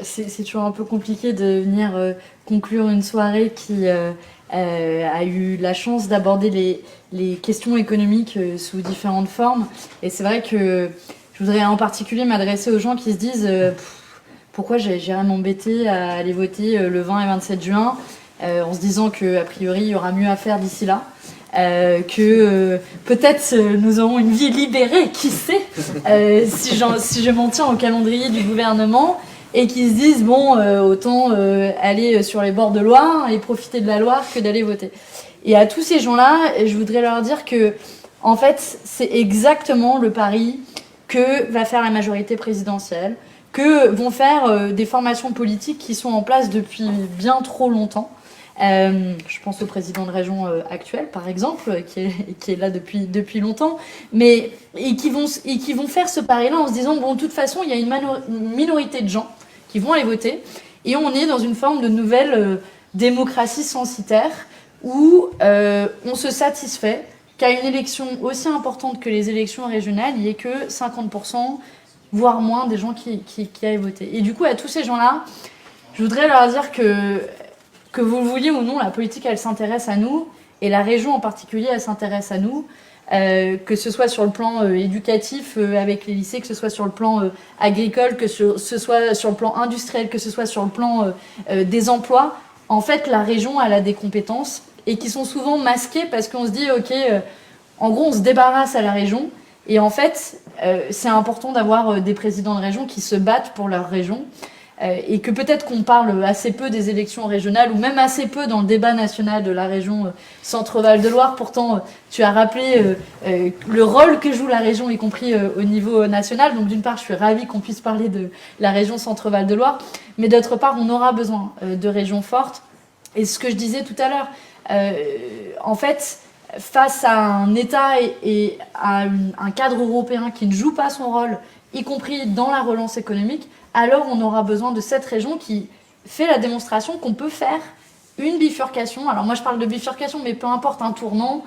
C'est toujours un peu compliqué de venir conclure une soirée qui a eu la chance d'aborder les questions économiques sous différentes formes. Et c'est vrai que je voudrais en particulier m'adresser aux gens qui se disent pourquoi j'irais m'embêter à aller voter le 20 et 27 juin en se disant qu'a priori il y aura mieux à faire d'ici là. Que peut-être nous aurons une vie libérée, qui sait, si je m'en tiens au calendrier du gouvernement, et qui se disent bon, autant aller sur les bords de Loire et profiter de la Loire que d'aller voter. Et à tous ces gens-là, je voudrais leur dire que, en fait, c'est exactement le pari que va faire la majorité présidentielle, que vont faire des formations politiques qui sont en place depuis bien trop longtemps. Je pense au président de région actuel, par exemple, qui est là depuis longtemps, mais et qui vont faire ce pari-là en se disant bon, de toute façon, il y a une minorité de gens qui vont aller voter, et on est dans une forme de nouvelle démocratie censitaire où on se satisfait qu'à une élection aussi importante que les élections régionales, il n'y ait que 50%, voire moins, des gens qui aillent voter. Et du coup, à tous ces gens-là, je voudrais leur dire que vous le vouliez ou non, la politique, elle s'intéresse à nous, et la région en particulier, elle s'intéresse à nous, que ce soit sur le plan éducatif avec les lycées, que ce soit sur le plan agricole, que ce soit sur le plan industriel, que ce soit sur le plan des emplois. En fait, la région, elle a des compétences, et qui sont souvent masquées parce qu'on se dit, ok, en gros, on se débarrasse à la région, et en fait, c'est important d'avoir des présidents de région qui se battent pour leur région. Et que peut-être qu'on parle assez peu des élections régionales ou même assez peu dans le débat national de la région Centre-Val de Loire. Pourtant, tu as rappelé le rôle que joue la région, y compris au niveau national. Donc d'une part, je suis ravie qu'on puisse parler de la région Centre-Val de Loire, mais d'autre part, on aura besoin de régions fortes. Et ce que je disais tout à l'heure, en fait, face à un État et à un cadre européen qui ne joue pas son rôle, y compris dans la relance économique, alors on aura besoin de cette région qui fait la démonstration qu'on peut faire une bifurcation. Alors moi je parle de bifurcation, mais peu importe, un tournant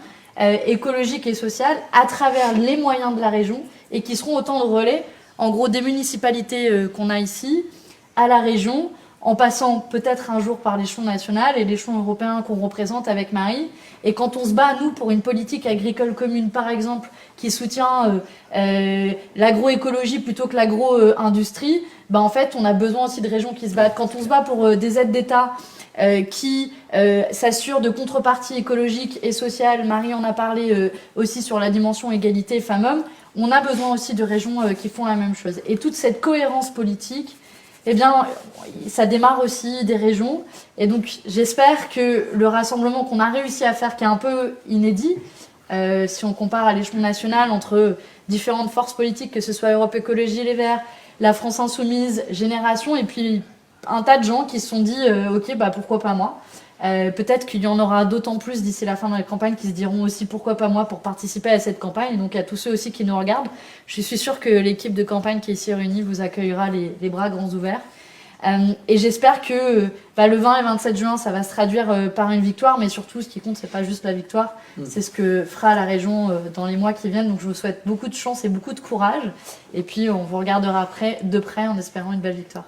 écologique et social à travers les moyens de la région et qui seront autant de relais, en gros des municipalités qu'on a ici, à la région, en passant peut-être un jour par l'échelon national et l'échelon européen qu'on représente avec Marie. Et quand on se bat, nous, pour une politique agricole commune, par exemple, qui soutient l'agroécologie plutôt que l'agro-industrie, bah, en fait, on a besoin aussi de régions qui se battent. Quand on se bat pour des aides d'État qui s'assurent de contreparties écologiques et sociales, Marie en a parlé aussi sur la dimension égalité femmes-hommes, on a besoin aussi de régions qui font la même chose. Et toute cette cohérence politique, eh bien, ça démarre aussi des régions. Et donc, j'espère que le rassemblement qu'on a réussi à faire, qui est un peu inédit, si on compare à l'échelon national entre différentes forces politiques, que ce soit Europe Écologie Les Verts, la France Insoumise, Génération, et puis un tas de gens qui se sont dit ok, bah pourquoi pas moi. Peut-être qu'il y en aura d'autant plus d'ici la fin de la campagne qui se diront aussi pourquoi pas moi pour participer à cette campagne. Donc à tous ceux aussi qui nous regardent, je suis sûre que l'équipe de campagne qui est ici réunie vous accueillera les bras grands ouverts. Et j'espère que le 20 et 27 juin, ça va se traduire par une victoire, mais surtout, ce qui compte, c'est pas juste la victoire, c'est ce que fera la région dans les mois qui viennent. Donc je vous souhaite beaucoup de chance et beaucoup de courage. Et puis, on vous regardera de près en espérant une belle victoire.